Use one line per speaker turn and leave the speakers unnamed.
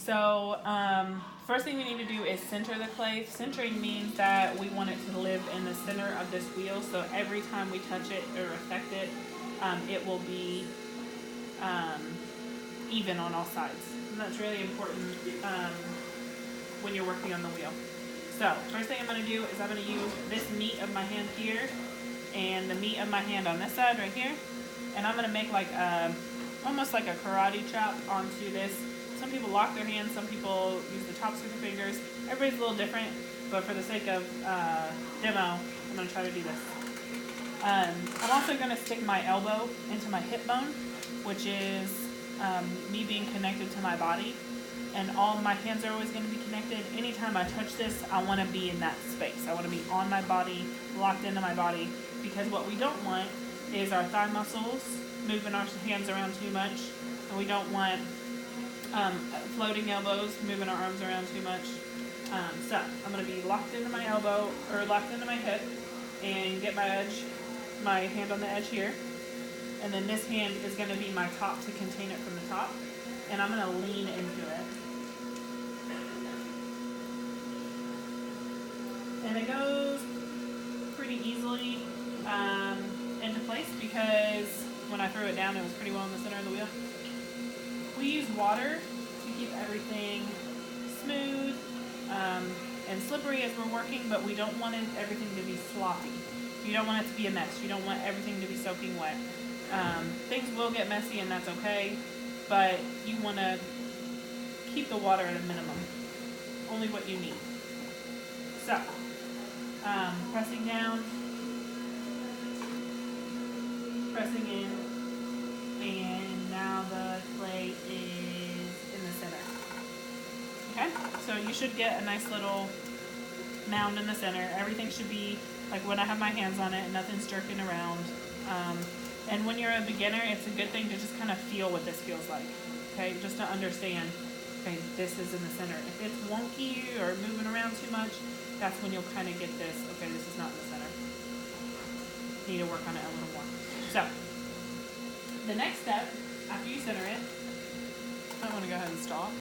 So first thing we need to do is center the clay. Centering means that we want it to live in the center of this wheel, so every time we touch it or affect it, it will be even on all sides. And that's really important when you're working on the wheel. So first thing I'm going to do is I'm going to use this meat of my hand here and the meat of my hand on this side right here, and I'm going to make like almost like a karate chop onto this. Some people lock their hands, some people use the tops of their fingers. Everybody's a little different, but for the sake of demo, I'm going to try to do this. I'm also going to stick my elbow into my hip bone, which is me being connected to my body. And all my hands are always going to be connected. Anytime I touch this, I want to be in that space. I want to be on my body, locked into my body, because what we don't want is our thigh muscles moving our hands around too much, and we don't want floating elbows, moving our arms around too much. So I'm going to be locked into my elbow, or locked into my hip, and get my hand on the edge here. And then this hand is going to be my top to contain it from the top. And I'm going to lean into it. And it goes pretty easily into place because when I threw it down, it was pretty well in the center of the wheel. We use water to keep everything smooth and slippery as we're working, but we don't want everything to be sloppy. You don't want it to be a mess. You don't want everything to be soaking wet. Things will get messy, and that's okay, but you want to keep the water at a minimum, only what you need. So, pressing down, pressing in, and now the clay is in the center. Okay, so you should get a nice little mound in the center. Everything should be like when I have my hands on it, nothing's jerking around. And when you're a beginner, it's a good thing to just kind of feel what this feels like, okay? Just to understand, okay, this is in the center. If it's wonky or moving around too much, that's when you'll kind of get this, okay, this is not in the center. Need to work on it a little more. So, the next step, after you center it, I want to go ahead and stop.